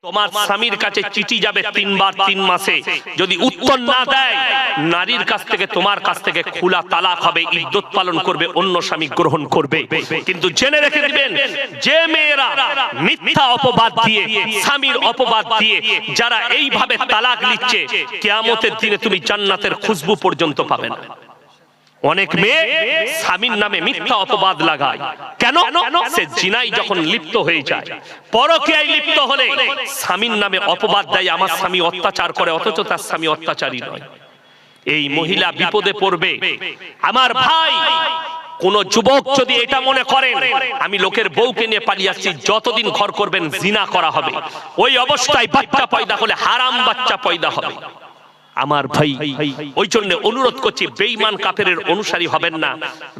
তোমার স্বামীর কাছে চিঠি যাবে 3 বার 3 মাসে, যদি উত্তর না দেয় নারীর কাছ থেকে তোমার কাছ থেকে খোলা তালাক হবে, ইদ্যত পালন করবে, অন্য স্বামী গ্রহণ করবে। কিন্তু জেনে রেখে দিবেন, যে মেয়েরা মিথ্যা অপবাদ দিয়ে, স্বামীর অপবাদ দিয়ে যারা এইভাবে তালাক নিচ্ছে, কিয়ামতের দিনে তুমি জান্নাতের খুশবু পর্যন্ত পাবে না। অনেক মেয়ে স্বামীর নামে মিথ্যা অপবাদ লাগায়, কেন? সে জিনায় যখন লিপ্ত হয়ে যায়, পরকীয়ায় লিপ্ত হলে স্বামীর নামে অপবাদ দেয়, আমার স্বামী অত্যাচার করে, অথচ তার স্বামী অত্যাচারী নয়। এই মহিলা বিপদে পড়বে। আমার ভাই, কোন যুবক যদি এটা মনে করেন আমি লোকের বউকে নিয়ে পালিয়ে আসছি, যতদিন ঘর করবেন জিনা করা হবে, ওই অবস্থায় বাচ্চা পয়দা হলে হারাম বাচ্চা পয়দা হবে। আমার ভাই, ওই জন্য অনুরোধ করছি, বেঈমান কাফেরের অনুসারী হবেন না,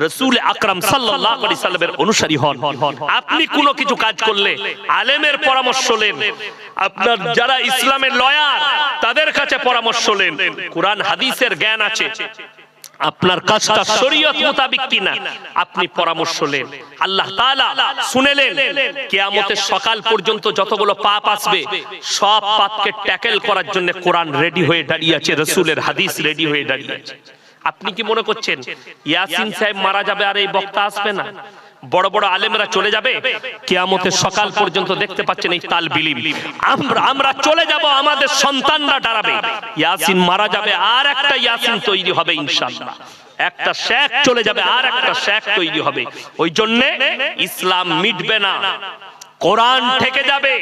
রাসূল আকরাম সাল্লাল্লাহু আলাইহি সাল্লামের অনুসারী হন। আপনি কোনো কিছু কাজ করলে আলেমের পরামর্শ নেন, আপনার যারা ইসলামের লয়ার তাদের কাছে পরামর্শ নেন, কুরআন হাদিসের জ্ঞান আছে, আপনার কাজটা শরীয়ত মোতাবেক কিনা আপনি পরামর্শ নেন। আল্লাহ তাআলা শুনেলেন, কিয়ামতের সকাল পর্যন্ত যতগুলো পাপ আসবে সব পাপকে ট্যাকেল করার জন্য কোরআন রেডি হয়ে দাঁড়িয়ে আছে, রাসূলের হাদিস রেডি হয়ে দাঁড়িয়ে আছে। আপনি কি মনে করছেন ইয়াসিন সাহেব মারা যাবে আর এই বক্তা আসবে না? বড় বড় আলেমরা চলে যাবে, কিয়ামতের সকাল পর্যন্ত দেখতে পাচ্ছেন এই তালবিলিম। আমরা চলে যাব, আমাদের সন্তানরা দাঁড়াবে, ইয়াসিন মারা যাবে আর একটা ইয়াসিন তৈরি হবে ইনশাআল্লাহ। একটা শেখ চলে যাবে আর একটা শেখ তৈরি হবে। ওই জন্য ইসলাম মিটবে না, কোরআন থেকে যাবে।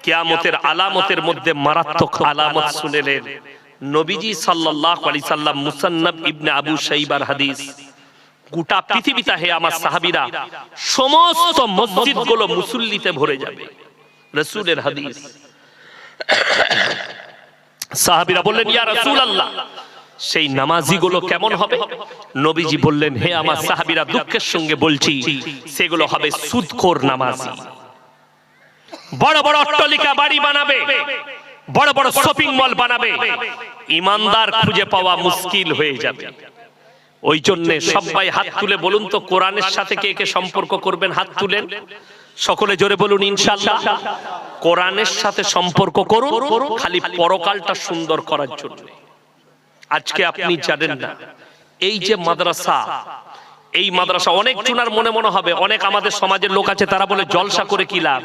কিয়ামতের আলামতের মধ্যে মারাত্মক আলামত শুনেলেন নবীজি সাল্লাল্লাহু আলাইহি সাল্লাম। মুসান্নাফ ইবনে আবু শাইবার হাদিস। গোটা পৃথিবীতে হে আমার সাহাবীরা, সমস্ত মসজিদগুলো মুসল্লিতে ভরে যাবে, রাসূলের হাদিস। সাহাবীরা বললেন, ইয়া রাসূলুল্লাহ, সেই নামাজিগুলো কেমন হবে? নবীজি বললেন, হে আমার সাহাবীরা, দুঃখের সঙ্গে বলছি, সেগুলো হবে সুদখোর নামাজি। বড় বড় অট্টালিকা বাড়ি বানাবে, বড় বড় শপিং মল বানাবে, ইমানদার খুঁজে পাওয়া মুশকিল হয়ে যাবে। ওই জন্য সবাই হাত তুলে বলুন তো, কোরআনের সাথে কে কে সম্পর্ক করবেন? হাত তুলেন, সকলে জোরে বলুন ইনশাআল্লাহ। কোরআনের সাথে সম্পর্ক করুন, খালি পরকালটা সুন্দর করার জন্য। আজকে আপনি জানেন না, এই যে মাদ্রাসা, এই মাদ্রাসা অনেক জনার মনে মনে হবে, অনেক আমাদের সমাজের লোক আছে তারা বলে জলসা করে কি লাভ?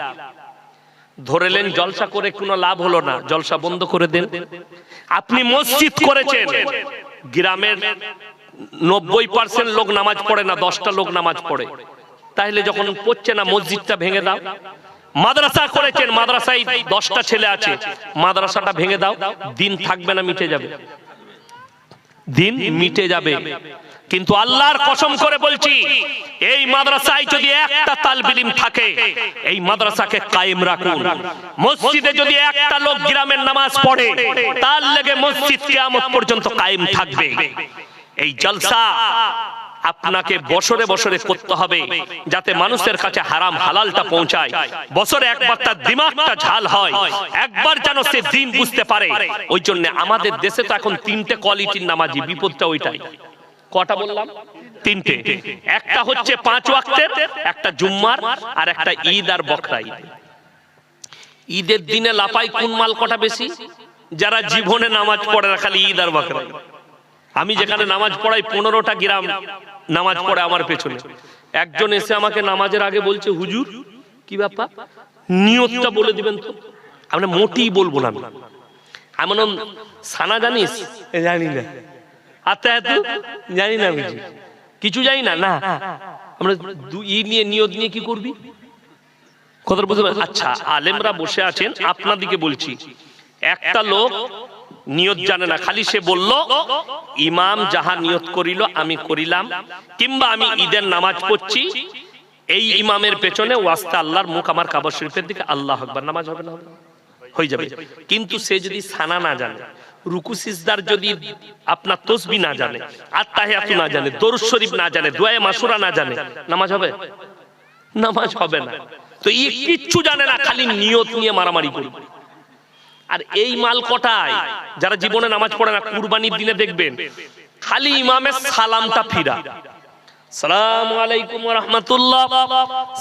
ধরেলেন জলসা করে কোনো লাভ হলো না, জলসা বন্ধ করে দেন। আপনি মসজিদ করেছেন, গ্রামের 90% লোক নামাজ পড়ে না, 10টা লোক নামাজ পড়ে, তাহলে যখন পড়ছে না মসজিদটা ভেঙে দাও। মাদ্রাসা করেছেন, মাদ্রাসায় 10টা ছেলে আছে, মাদ্রাসাটা ভেঙে দাও, দিন থাকবে না, মিটে যাবে, দিন মিটে যাবে। কিন্তু আল্লাহর কসম করে বলছি, এই মাদ্রাসায় যদি একটা তালবিল ইলম থাকে, এই মাদ্রাসাকে কায়েম রাখুন। মসজিদে যদি একটা লোক গ্রামের নামাজ পড়ে, তার লেগে মসজিদ কিয়ামত পর্যন্ত কায়েম থাকবে। এই জলসা আপনাকে বছরে বছরে করতে হবে, যাতে মানুষের কাছে হারাম হালালটা পৌঁছায়। বছরে একবার তার দিমাগটা ঝাল হয়, একবার যেন সে দিন বুঝতে পারে। ওই জন্য আমাদের দেশে তো এখন 3টে কোয়ালিটির নামাজি, বিপদটা ওইটাই। কটা বললাম? 3টে। একটা হচ্ছে 5 ওয়াক্তের, একটা জুম্মার, আর একটা ঈদ আর বকরা ঈদ। ঈদের দিনে লাপাই কোন মাল কটা বেশি? যারা জীবনে নামাজ পড়ে না, খালি ঈদ আর বকরা ঈদ। আমি যেখানে নামাজ পড়াই 15টা গ্রাম নামাজ পড়ে আমার পেছনে। একজন এসে আমাকে নামাজের আগে বলছে, হুজুর কি ব্যাপার, নিয়তটা বলে দিবেন তো। আমরা মোটেই বলবো না। আমি বললাম, সানা জানিস? জানি না। আচ্ছা জানি না, কিছু জানি না। না, আমরা নিয়ত নিয়ে কি করবি? কথা বুঝতে পারছেন? আচ্ছা, আলেমরা বসে আছেন, আপনাদিকে বলছি। একটা লোক নিয়ত জানে না, খালি সে বলল ইমাম যাহা নিয়ত করিল আমি করিলাম, কিংবা আমি ঈদের নামাজ পড়ছি, এই ইমামের পেছনে ওয়াস্তে আল্লাহর মুখ আমার কাবা শরীফের দিকে, আল্লাহু আকবার, নামাজ হবে না? হয়ে যাবে। কিন্তু সে যদি সানা না জানে, রুকু সিজদার যদি আপনার তাসবিহ না জানে, আত্তাহিয়াতু না জানে, দরুদ শরীফ না জানে, দুআয়ে মাসুরা না জানে, নামাজ হবে? নামাজ হবে না। তো এই কিচ্ছু জানে না, খালি নিয়ত নিয়ে মারামারি করবে। আর এই মাল কটায় যারা জীবনে নামাজ পড়ে না, কুরবানির দিনে দেখবেন খালি ইমামের সালামটা ফিরা, সালামু আলাইকুম ওয়া রাহমাতুল্লাহ,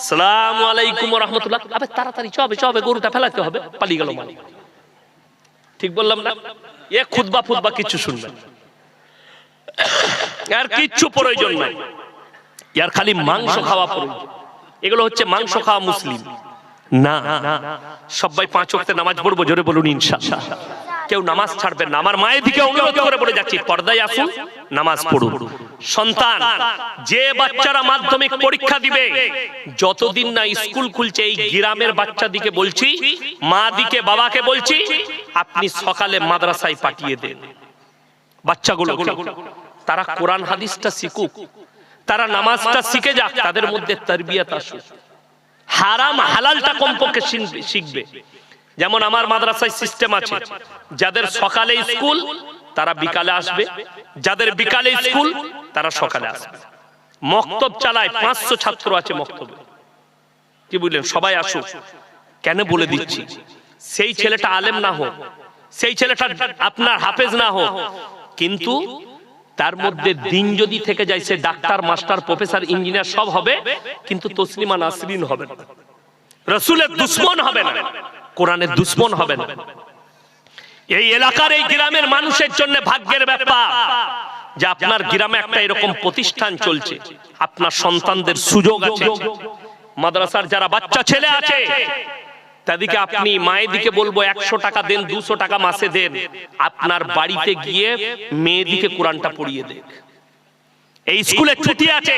সালামু আলাইকুম ওয়া রাহমাতুল্লাহ। আবে তাড়াতাড়ি চবে গরুটা ফেলাতে হবে, পালিয়ে গেল মানে। ঠিক বললাম না? এ খুতবা কিছু শুনবেন, আর কিচ্ছু প্রয়োজন নাই, ইয়ার খালি মাংস খাওয়া প্রয়োজন। এগুলো হচ্ছে মাংস খাওয়া মুসলিম না। সবাই 5 ওয়াক্তের নামাজ পড়বো, জোরে বলুন ইনশাআল্লাহ। কেউ নামাজ ছাড়বেন না। আমার মায়ের দিকে অনুরোধ করে বলে যাচ্ছি, পর্দায় আসুন, নামাজ পড়ুন। সন্তান, যে বাচ্চারা মাধ্যমিক পরীক্ষা দিবে, যতদিন না স্কুল খুলছে, এই গ্রামের বাচ্চাদিকে বলছি, মা দিকে বাবাকে বলছি, আপনি সকালে মাদ্রাসায় পাঠিয়ে দেন বাচ্চাগুলো। তারা কোরআন হাদিসটা শিখুক, তারা নামাজটা শিখে যাক, তাদের মধ্যে তারবিয়াত আসুক, হারাম হালালটা কমপক্ষে শিখবে। যেমন আমার মাদ্রাসায় সিস্টেম আছে, যাদের সকালে স্কুল তারা বিকালে আসবে, যাদের বিকালে স্কুল তারা সকালে আসবে। মক্তব চালায়, 500 ছাত্র আছে মক্তবে। কি বুঝলেন? সবাই আসুক। কেন বলে দিচ্ছি, সেই ছেলেটা আলেম না হোক, সেই ছেলেটা আপনার হাফেজ না হোক, কিন্তু তার মধ্যে দিন যদি থেকে যায়, সে ডাক্তার, মাস্টার, প্রফেসর, ইঞ্জিনিয়ার সব হবে, কিন্তু তসলিমা নাসরিন হবে না, রাসূলের দুশমন হবে না, কোরআনের দুশমন হবে না। এই এলাকার, এই গ্রামের মানুষের জন্য ভাগ্যের ব্যাপার যে আপনার গ্রামে একটা এরকম প্রতিষ্ঠান চলছে, আপনার সন্তানদের সুযোগ আছে। মাদ্রাসার যারা বাচ্চা ছেলে আছে, তাদেরকে আপনি মায়ের দিকে বলবো 100 টাকা দেন, 200 টাকা মাসে দেন, আপনার বাড়িতে গিয়ে মেয়েদিকে কোরআনটা পড়িয়ে দেন। এই স্কুলে ছুটি আছে,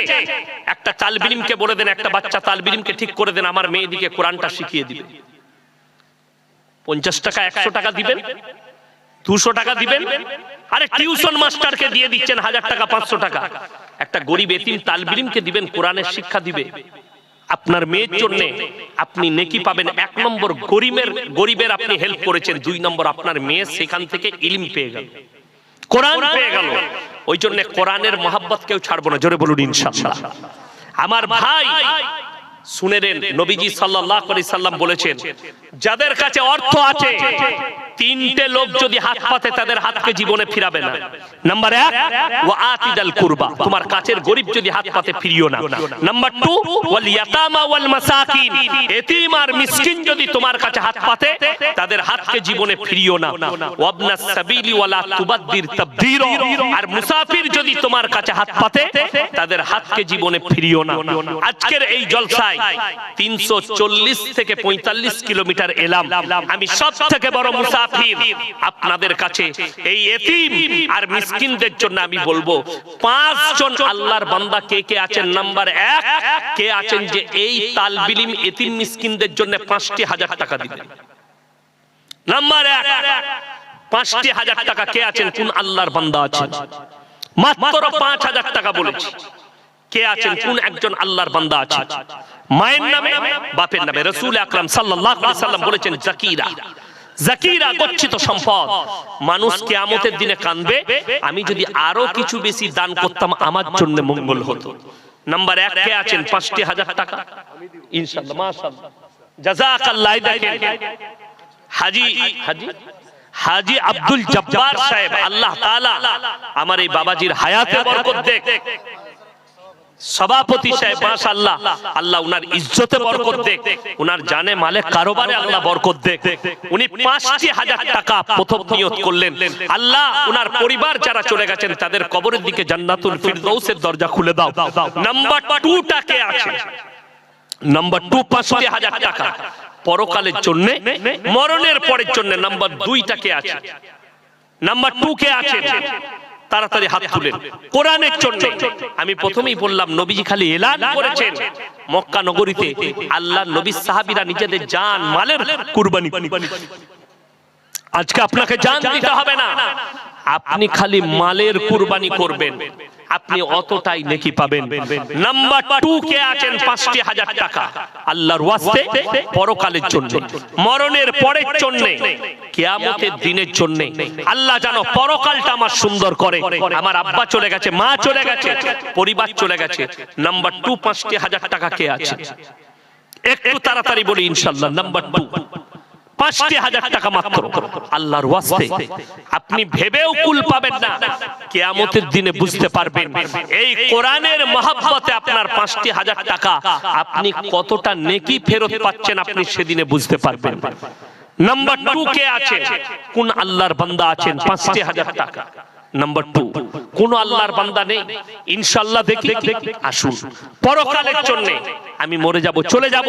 একটা তালবিলিমকে বলে দেন, একটা বাচ্চা তালবিলিমকে ঠিক করে দেন, আমার মেয়েদিকে কোরআনটা শিখিয়ে দিবে। 50 টাকা 100 টাকা দিবেন, 200 টাকা দিবেন। আরে টিউশন মাস্টারকে দিয়ে দিচ্ছেন 1000 টাকা 500 টাকা, একটা গরিব এতিম তালবিলিমকে দিবেন, কোরআনের শিক্ষা দিবে। আপনার মেয়ের জন্য আপনি নেকি পাবেন। 1 নম্বর গরিবের আপনি হেল্প করেছেন, 2 নম্বর আপনার মেয়ে সেখান থেকে ইলম পেয়ে গেল, কোরআন পেয়ে গেল। ওই জন্য কোরআনের মহব্বত কেউ ছাড়বো না, জোরে বলুন ইনশাআল্লাহ। আমার ভাই শুনে নেন, নবীজি সাল্লাল্লাহু আলাইহি সাল্লাম বলেছেন, যাদের কাছে অর্থ আছে, 3টে লোক যদি হাত পাতে, তাদের হাতকে জীবনে ফিরাবে না। নাম্বার 1, ওয়া আতিদাল কুরবা, তোমার কাছের গরিব যদি হাত পাতে ফিরিও না। নাম্বার 2, ওয়াল ইয়াতামা ওয়াল মাসাকিন, এতিম আর মিসকিন যদি তোমার কাছে হাত পাতে, তাদের হাতকে জীবনে ফিরিও না। ওয়াবনাস সাবিলি ওয়ালা তুবাদদির তাবদীর, আর মুসাফির যদি তোমার কাছে হাত পাতে, তাদের হাতকে জীবনে ফিরিও না। আজকের এই জলসায় 340 থেকে 45 কিলোমিটার এলাম, আমি সব থেকে বড় মুসাফির আপনাদের কাছে। এই এতিম আর মিসকিনদের জন্য আমি বলবো, 5 জন আল্লাহর বান্দা কে কে আছেন? নাম্বার 1, কে আছেন যে এই তালবিলিম এতিম মিসকিনদের জন্য 5,000 টাকা দিবেন? নাম্বার 1, 5,000 টাকা কে আছেন? কোন আল্লাহর বান্দা আছেন? মাত্র 5,000 টাকা বলেছি। কে আছেন? কোন একজন আল্লাহর বান্দা আছে? মায়ের নামে, বাপের নামে। রাসূল আকরাম সাল্লাল্লাহু আলাইহি সাল্লাম বলেছেন, জাকিরা গচ্ছিত সম্পদ। মানুষ কিয়ামতের দিনে কাঁদবে, আমি যদি আরো কিছু বেশি দান করতাম আমার জন্য মঙ্গল হতো। নাম্বার 1 কে আছেন? 5,000 টাকা ইনশাআল্লাহ, মাশাআল্লাহ, জাযাকাল্লাহ। দেখেন হাজী আব্দুল জব্বার সাহেব, আল্লাহ তাআলা আমার এই বাবাজির হায়াতে বরকত দেখ। সভাপতি সাহেব, মাশাআল্লাহ, আল্লাহ উনার ইজ্জতে বরকত দেখ, উনার জানে মালে কারোবারে আল্লাহ বরকত দেখ। উনি 5,000 টাকা প্রথম নিয়ত করলেন, আল্লাহ উনার পরিবার যারা চলে গেছেন তাদের কবরের দিকে জান্নাতুল ফিরদৌসের দরজা খুলে দাও। নাম্বার 2 টা কে আছে? নাম্বার 2, 5,000 টাকা পরকালের জন্য, মরণের পরের জন্য। নাম্বার 2 টা কে আছে? নাম্বার 2 কে আছে? তাড়াতাড়ি হাত তুলেন। কোরআনের জন্য আমি প্রথমেই বললাম, নবীজি খালি এলান করেছেন, মক্কা নগরীতে আল্লাহর নবী সাহাবীরা নিজেদের জান মালের কুরবানি। আজকে আপনাকে জান দিতে হবে না, আপনি খালি মালের কুরবানি করবেন, আপনি অতটাই নেকি পাবেন। নাম্বার 2 কে আছেন? 5,000 টাকা আল্লাহর ওয়াস্তে, পরকালের জন্য, মরণের পরের জন্য, কিয়ামতের দিনের জন্য। আল্লাহ জানো পরকালটা আমার সুন্দর করে। আমার আব্বা চলে গেছে, মা চলে গেছে, পরিবার চলে গেছে। নাম্বার 2, 5,000 টাকা কে আছে? একটু তাড়াতাড়ি বলি ইনশাআল্লাহ। নাম্বার 2, 5,000 টাকা মাত্র। আল্লাহর ওয়াস্তে আপনি ভেবেও কুল পাবেন না, কিয়ামতের দিনে বুঝতে পারবেন এই কোরআনের মহব্বতে আপনার 5,000 টাকা আপনি কতটা নেকি ফেরত পাচ্ছেন, আপনি সেদিনে বুঝতে পারবেন। নাম্বার 2 কে আছেন? কোন আল্লাহর বান্দা আছেন 5,000 টাকা? নাম্বার 2 কোন আল্লাহর বান্দা নেই? ইনশাআল্লাহ দেখি আসুন। পরকালের জন্য আমি মরে যাব, চলে যাব,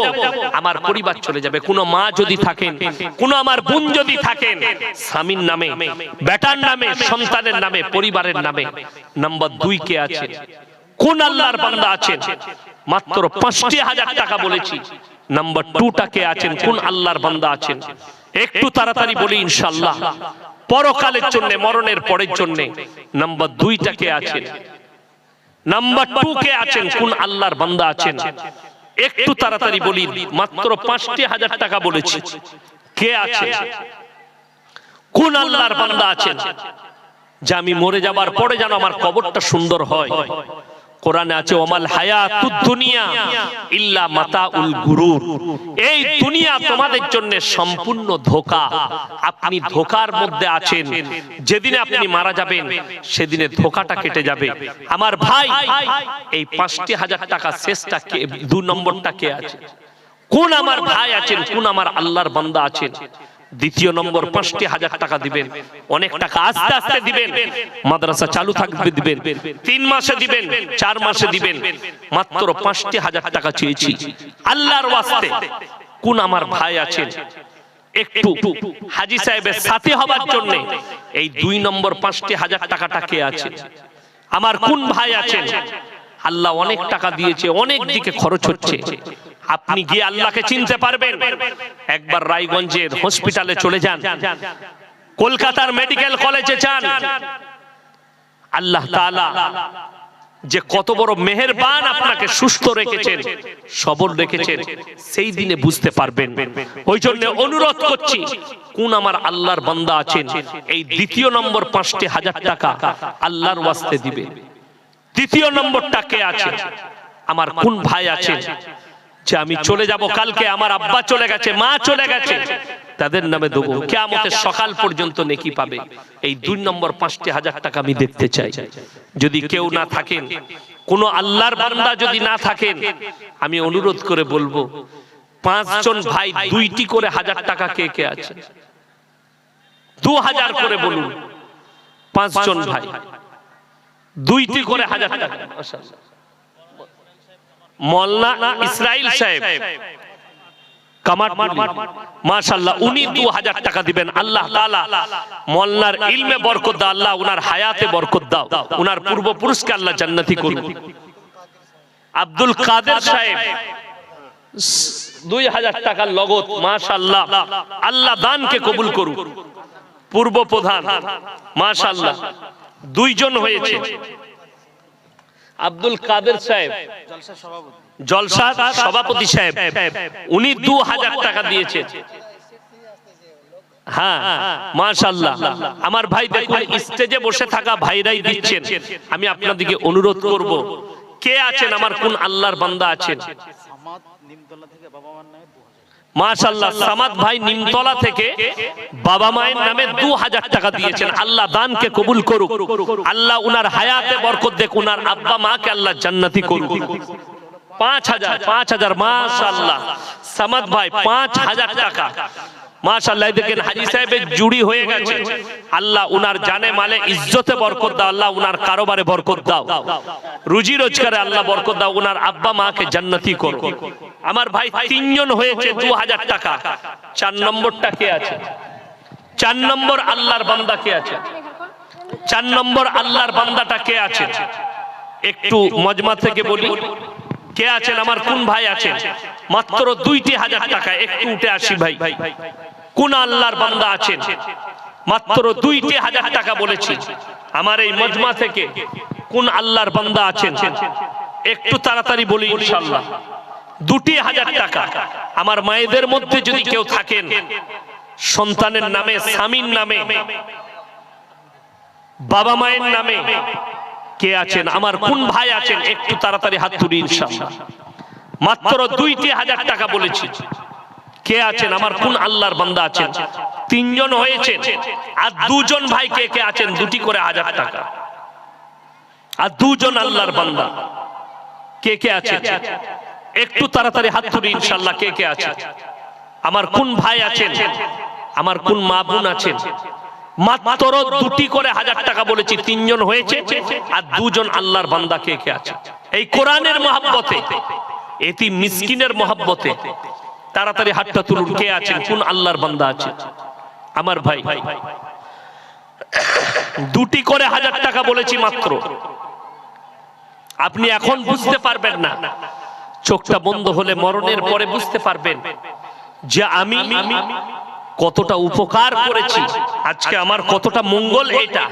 আমার পরিবার চলে যাবে। কোন মা যদি থাকেন, কোন আমার বোন যদি থাকেন, স্বামীর নামে, বেটার নামে, সন্তানের নামে, পরিবারের নামে। নাম্বার 2 কে আছে? কোন আল্লাহর বান্দা আছেন? মাত্র 5,000 টাকা বলেছি। নাম্বার 2 টা কে আছেন? কোন আল্লাহর বান্দা আছেন? একটু তাড়াতাড়ি বলি ইনশাআল্লাহ। পরকালের জন্য, মরণের পরের জন্য। নাম্বার 2 টা কে আছেন? নাম্বার 2 কে আছেন? কোন আল্লাহর বান্দা আছেন? একটু তাড়াতাড়ি বলি। মাত্র 5,000 টাকা বলেছি। কে আছে? কোন আল্লাহর বান্দা আছেন যে আমি মরে যাবার পরে যেন আমার কবরটা সুন্দর হয়? কোরআনে আছে ওমাল হায়াতুদ দুনিয়া ইল্লা মাতাউল গুরুর। এই দুনিয়া তোমাদের জন্য সম্পূর্ণ ধোঁকা। আপনি ধোঁকার মধ্যে আছেন। যেদিনে আপনি মারা যাবেন সেদিনে ধোঁকাটা কেটে যাবে। আমার ভাই, এই 5,000 টাকা শেষটা কে? 2 নম্বরটা কে আছে? কোন আমার ভাই আছেন? কোন আমার আল্লাহর বান্দা আছেন? দ্বিতীয় নম্বর 5,000 টাকা দিবেন। অনেক টাকা আস্তে আস্তে দিবেন। মাদ্রাসা চালু থাকবে দিবেন, 3 মাসে দিবেন, 4 মাসে দিবেন। মাত্র 5,000 টাকা চেয়েছি আল্লাহর ওয়াস্তে। কোন আমার ভাই আছেন একটু হাজী সাহেবের সাথী হবার জন্য? এই 2 নম্বর 5,000 টাকাটা কে আছে? আমার কোন ভাই আছেন? আল্লাহ অনেক টাকা দিয়েছে, অনেক দিকে খরচ হচ্ছে। আপনি গিয়ে আল্লাহকে চিনতে পারবেন। একবার রায়গঞ্জের হসপিটালে চলে যান, কলকাতার মেডিকেল কলেজে যান। আল্লাহ তাআলা যে কত বড় মেহেরবান, আপনাকে সুস্থ রেখেছেন, সবল রেখেছেন, সেই দিনে বুঝতে পারবেন। ওই জন্য অনুরোধ করছি, কোন আমার আল্লাহর বান্দা আছেন এই দ্বিতীয় নম্বর 5,000 টাকা আল্লাহর ওয়াস্তে দিবে। তৃতীয় নম্বরটা কে আছে? আমার কোন ভাই আছে যে আমি চলে যাব কালকে, আমার আব্বা চলে গেছে, মা চলে গেছে, তাদের নামে দেবো, কিয়ামতের সকাল পর্যন্ত নেকি পাবে। এই 2 নম্বর 5,000 টাকা আমি দেখতে চাই। যদি কেউ না থাকেন, কোন আল্লাহর বান্দা যদি না থাকেন, আমি অনুরোধ করে বলবো 5 জন ভাই 2টি করে 1000 টাকা কে কে আছে? 2000 করে বলুন। 5 জন ভাই 2টি করে 1000 টাকা। মাশাআল্লাহ। মোল্লা ইসরাইল সাহেব কামারটুলি, মাশাআল্লাহ, উনি 2000 টাকা দিবেন। আল্লাহ তাআলা মোল্লার ইলমে বরকত দাও, আল্লাহ উনার হায়াতে বরকত দাও, উনার পূর্বপুরুষকে আল্লাহ জান্নাতি করুন। আব্দুল কাদের সাহেব 2000 টাকা লগত, মাশাআল্লাহ, আল্লাহ দানকে কবুল করুন। পূর্ব প্রধান, মাশাআল্লাহ, 2 জন হয়েছে। আব্দুল কাদের সাহেব জলসা সভাপতি সাহেব, উনি 2000 টাকা দিয়েছেন। হ্যাঁ, মাশাআল্লাহ। আমার ভাই দেখুন, স্টেজে বসে থাকা ভাইরাই দিচ্ছেন। আমি আপনাদেরকে অনুরোধ করব, কে আছেন আমার কোন আল্লাহর বান্দা আছেন? মাশাআল্লাহ, সামাদ ভাই নিমতলা থেকে বাবা মায়ের নামে 2000 টাকা দিয়েছেন। আল্লাহ দানকে কবুল করুক, আল্লাহ উনার হায়াতে বরকত দেখ, উনার আব্বা মাকে আল্লাহ জান্নাতি করুক। 5,000 মাশাআল্লাহ, সামাদ ভাই 5,000 টাকা। মাশাআল্লাহ, দেখেন হাজী সাহেবের জুড়ি হয়ে গেছে। আল্লাহ উনার জানে মালে ইজ্জতে বরকত দাও, আল্লাহ উনার কারোবারে বরকত দাও, রুজি রোজগারে আল্লাহ বরকত দাও, উনার আব্বা মাকে জান্নাতি করো। আমার ভাই 3 জন হয়েছে 2000 টাকা। 4 নম্বরটা কে আছে? 4 নম্বর আল্লাহর বান্দা কে আছে? 4 নম্বর আল্লাহর বান্দাটা কে আছে? একটু মজমা থেকে বলি, কে আছেন? আমার কোন ভাই আছেন? মাত্র 2,000 টাকা। একটু উঠে আসি ভাই, কোন আল্লাহর বান্দা আছেন? মাত্র 2,000 টাকা বলেছি। আমার এই মজমা থেকে কোন আল্লাহর বান্দা আছেন? একটু তাড়াতাড়ি বলি ইনশাআল্লাহ। 2,000 টাকা। আমার মায়েদের মধ্যে যদি কেউ থাকেন, সন্তানের নামে, স্বামীর নামে, বাবা মায়ের নামে কে আছেন? আমার কোন ভাই আছেন? একটু তাড়াতাড়ি হাত তুলি ইনশাআল্লাহ। মাত্র 2,000 টাকা বলেছি। কে আছেন আমার কোন আল্লাহর বান্দা আছেন? তিনজন হয়েছে আর দুজন ভাই কে কে আছেন? দুটি করে 1000 টাকা আর দুজন আল্লাহর বান্দা কে কে আছেন? একটু তাড়াতাড়ি হাত তুলি ইনশাআল্লাহ কে কে আছেন? আমার কোন ভাই আছেন? আমার কোন মা বোন আছেন? মাত্র দুটি করে 1000 টাকা বলেছি, তিনজন হয়েছে আর দুজন আল্লাহর বান্দা কে কে আছে? এই কোরআনের মহব্বতে, এটি মিসকিনের মহব্বতে তাড়াতাড়ি হাতটা তুলুন কে আছেন? কোন আল্লাহর বান্দা আছে? আমার ভাই দুটি করে 1000 টাকা বলেছি মাত্র। আপনি এখন বুঝতে পারবেন না, চোখটা বন্ধ হলে মরণের পরে বুঝতে পারবেন যে আমি কতটা উপকার করেছি, আজকে আমার কতটা মঙ্গল। এটা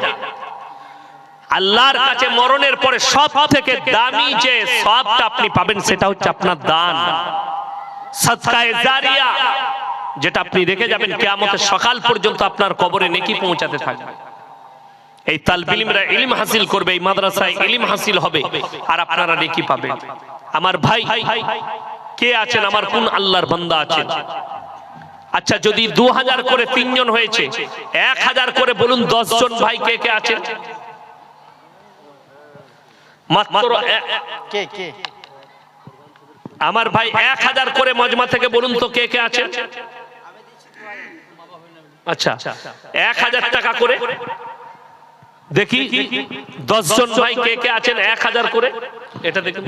আল্লাহর কাছে মরণের পরে সব থেকে দামি যে সওয়াবটা আপনি পাবেন সেটা হচ্ছে আপনার দান, সাদকায়ে জারিয়া, যেটা আপনি রেখে যাবেন কিয়ামতের সকাল পর্যন্ত আপনার কবরে নেকি পৌঁছাতে থাকবে। এই তালবিল ইলমরা ইলম হাসিল করবে, এই মাদ্রাসায় ইলম হাসিল হবে আর আপনারা নেকি পাবেন। আমার ভাই কে আছেন? আমার কোন আল্লাহর বান্দা আছেন? আচ্ছা, যদি 2000 করে তিনজন হয়েছে, 1000 করে বলুন 10 জন ভাই কে কে আছেন? মাত্র কে কে? আমার ভাই 1000 করে মজমা থেকে বলুন তো কে কে আছেন? আচ্ছা, 1000 টাকা করে দেখি 10 জন ভাই কে কে আছেন 1000 করে? এটা দেখুন।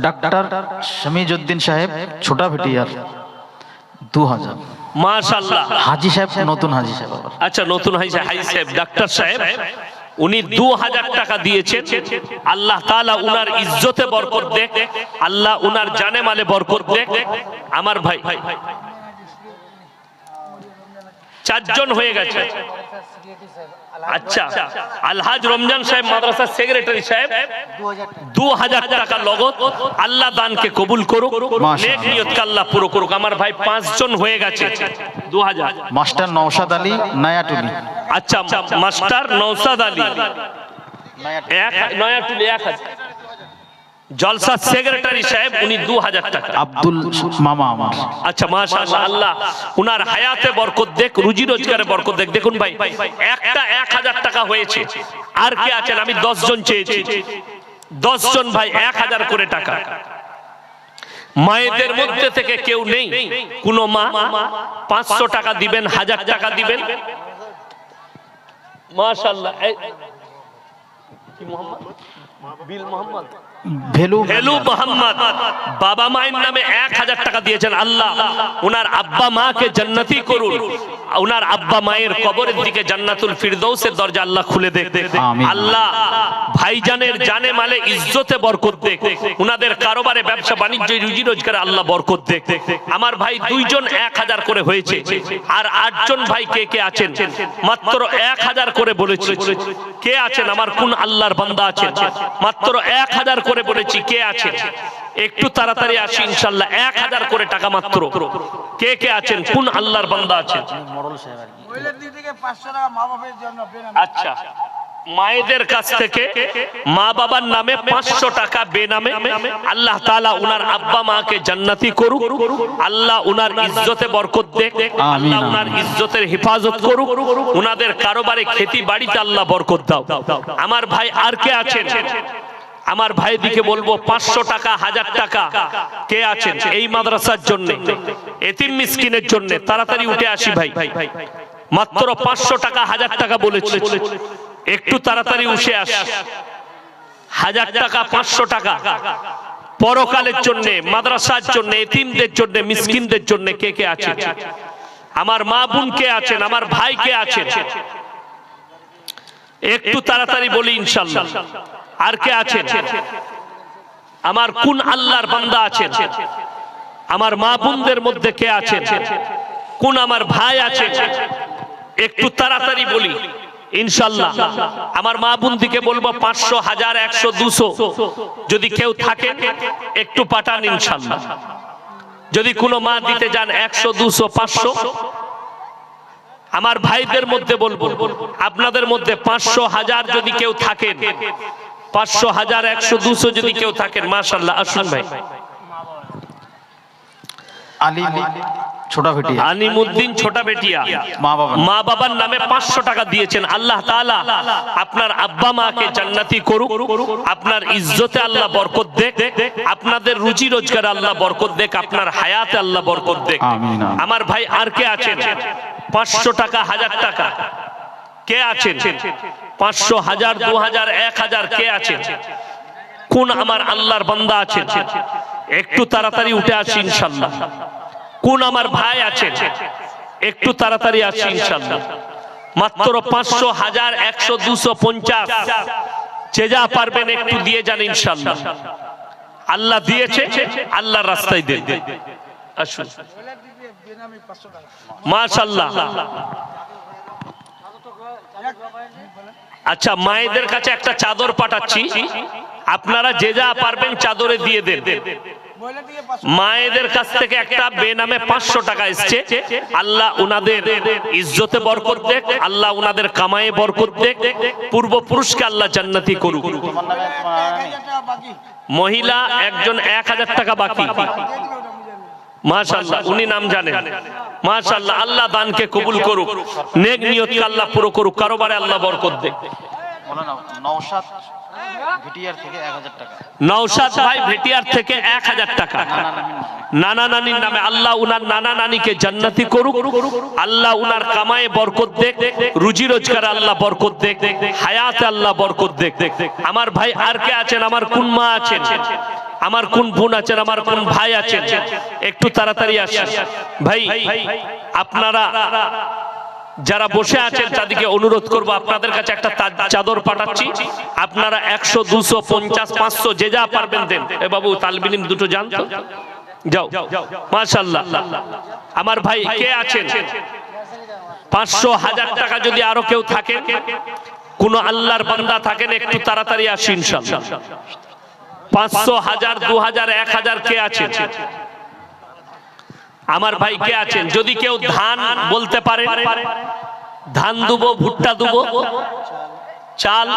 ডাক্তার শমীজউদ্দিন সাহেব, ছোটা ভেটিয়ার 2000। মাশাআল্লাহ। হাজী সাহেব, নতুন হাজী সাহেব। আচ্ছা, নতুন হাজী সাহেব, ডাক্তার সাহেব, উনি 2000 টাকা দিয়েছেন। আল্লাহ তাআলা উনার ইজ্জতে বরকত দেখ, আল্লাহ উনার জানে মালে বরকত দেখ। আমার ভাই 4 জন হয়ে গেছে। আচ্ছা, আলহাজ রমজান সাহেব মাদ্রাসার সেক্রেটারি সাহেব 2000 টাকা নগদ। আল্লাহ দানকে কবুল করুক, নেক নিয়তকে আল্লাহ পুরো করুক। আমার ভাই 5 জন হয়ে গেছে 2000। মাস্টার নওশাদ আলী, নয়াটুলি। আচ্ছা, মাস্টার নওশাদ আলী নয়াটুলি 1000। জলসা সেক্রেটারি সাহেব উনি 2000 টাকা। আব্দুল মামা আমার। আচ্ছা, মাশাআল্লাহ, আল্লাহ উনার হায়াতে বরকত দেখ, রুজি রোজগারে বরকত দেখ। দেখুন ভাই, একটা 1000 টাকা হয়েছে। আর কে আছেন? আমি 10 জন চেয়েছি, 10 জন ভাই 1000 করে টাকা। মায়েদের মধ্যে থেকে কেউ নেই, কোন মা 500 টাকা দিবেন, 1000 টাকা দিবেন? মাশাআল্লাহ। কি মোহাম্মদ? বিল মোহাম্মদ, ভেলু মোহাম্মদ বাবা মায়ের নামে 1000 টাকা দিয়েছেন। আল্লাহ উনার আব্বা মাকে জান্নাতি করুন, উনার আব্বা মায়ের কবরের দিকে জান্নাতুল ফিরদৌসের দরজা আল্লাহ খুলে দেখ। আল্লাহ ভাইজানের জানে মালে ইজ্জতে বরকত দেখ, উনাদের কারোবারে ব্যবসা বাণিজ্য রুজি রোজগারে আল্লাহ বরকত দেখ। আমার ভাই 2 জন 1000 করে হয়েছে, আর 8 জন ভাই কে কে আছেন? মাত্র 1000 করে বলেছি। কে আছেন? আমার কোন আল্লাহর বান্দা আছেন? মাত্র 1000 করে বলেছি, কে আছেন? একটু তাড়াতাড়ি আসি ইনশাআল্লাহ। 1000 করে টাকা মাত্র। কে কে আছেন? কোন আল্লাহর বান্দা আছেন? আচ্ছা, মায়েদের কাছ থেকে মা বাবার নামে 500 টাকা বেনামে। আল্লাহ তাআলা উনার আব্বা মাকে জান্নাতি করুক, আল্লাহ উনার ইজ্জতে বরকত দেখ, আল্লাহ উনার ইজ্জতের হেফাজত করুক, উনাদের কারোবারে খেতি বাড়িতে আল্লাহ বরকত দাও। আমার ভাই আর কে আছেন? আমার ভাই দিকে বলবো 500 টাকা, 1000 টাকা কে আছেন এই মাদ্রাসার জন্য, এতিম মিসকিনের জন্য? তাড়াতাড়ি উঠে আসি ভাই। মাত্র 500 টাকা, 1000 টাকা বলেছি, একটু তাড়াতাড়ি উঠে আস। 1000 টাকা, 500 টাকা পরকালের জন্য, মাদ্রাসার জন্য, এতিমদের জন্য, মিসকিনদের জন্য কে কে আছে? আমার মা বোন কে আছেন? আমার ভাই কে আছেন? একটু তাড়াতাড়ি বলি ইনশাআল্লাহ। আর কে আছেন? আমার কোন আল্লাহর বান্দা আছেন? আমার মা বোনদের মধ্যে কে আছেন? কোন আমার ভাই আছেন? একটু তাড়াতাড়ি বলি ইনশাআল্লাহ। আমার মা বোন দিকে বলবো 500, 1000, 100, 200 যদি কেউ থাকে একটু পাঠান ইনশাআল্লাহ। যদি কোনো মা দিতে যান 100, 200, 500। আমার ভাইদের মধ্যে বলবো, আপনাদের মধ্যে 500, 1000 যদি কেউ থাকেন, 500, 1000, 100, 200 যদি কেউ থাকেন, মাশাআল্লাহ আসুন ভাই। আলী ছোটা ভেটিয়া, আনিমুদ্দিন ছোটা বেটিয়া, মা বাবার নামে 500 টাকা দিয়েছেন। আল্লাহ তাআলা আপনার আব্বা মাকে জান্নাতি করুক, আপনার ইজ্জতে আল্লাহ বরকত দেখ, আপনাদের রুজি রোজগারে আল্লাহ বরকত দেখ, আপনার হায়াতে আল্লাহ বরকত দেখ। আমিন। আমার ভাই আর কে আছেন? 500 টাকা, 1000 টাকা কে আছেন? 500, 1000, 2000, 1000 কে আছেন? কোন আমার আল্লাহর বান্দা আছেন? একটু তাড়াতাড়ি উঠে আসি ইনশাআল্লাহ। কোন আমার ভাই আছেন? একটু তাড়াতাড়ি আসি ইনশাআল্লাহ। মাত্র 500, 1000, 100, 250 যে যা পারবেন একটু দিয়ে যান ইনশাআল্লাহ। আল্লাহ দিয়েছে, আল্লাহর রাস্তায় দেন। আসুন মাশাআল্লাহ। আচ্ছা, মায়েদের কাছে একটা চাদর পাঠাচ্ছি, আপনারা যে যা পারবেন চাদরে দিয়ে দেন। মায়েদের কাছ থেকে একটা বেনামে 500 টাকা এসছে। আল্লাহ উনাদের ইজ্জতে বরকত দেখ, আল্লাহ উনাদের কামায়ে বরকত দেখ, পূর্বপুরুষকে আল্লাহ জান্নাতি করুক। মহিলা একজন 1000 টাকা বাকি। মাশাআল্লাহ, উনি নাম জানেন। মাশাআল্লাহ, আল্লাহ দানকে কবুল করুক, নেক নিয়তকে আল্লাহ পুরো করুক, কারোবারে আল্লাহ বরকত দেখ। নওশাদ ভেটিয়ার থেকে 1000 টাকা। নওশাদ ভাই ভেটিয়ার থেকে 1000 টাকা নানা নানির নামে। আল্লাহ উনার নানা নানিকে জান্নাতি করুক, আল্লাহ উনার কামায়ে বরকত দেখ, রুজি রোজগারে আল্লাহ বরকত দেখ, হায়াতে আল্লাহ বরকত দেখ। আমার ভাই আর কে আছেন? আমার কোন মা আছেন? আমার কোন বোন আছেন? আমার কোন ভাই আছেন? একটু তাড়াতাড়ি আসেন ভাই। আপনারা যারা বসে আছেন তাদেরকে অনুরোধ করব, আপনাদের কাছে একটা চাদর পাঠাচ্ছি, আপনারা 100, 200, 50, 500 যে যা পারবেন দেন। এ বাবু তালবিলিম দুটো যান তো, যাও। মাশাআল্লাহ, আমার ভাই কে আছেন? 500, 1000 টাকা যদি আরো কেউ থাকে, কোন আল্লাহর বান্দা থাকেন, একটু তাড়াতাড়ি আসি ইনশাআল্লাহ। 500, 1000, 2000, 1000 কে আছেন? আমার ভাই কে আছেন? যদি কেউ ধান বলতে পারে, ধান দেবো, ভুট্টা দেবো, চাল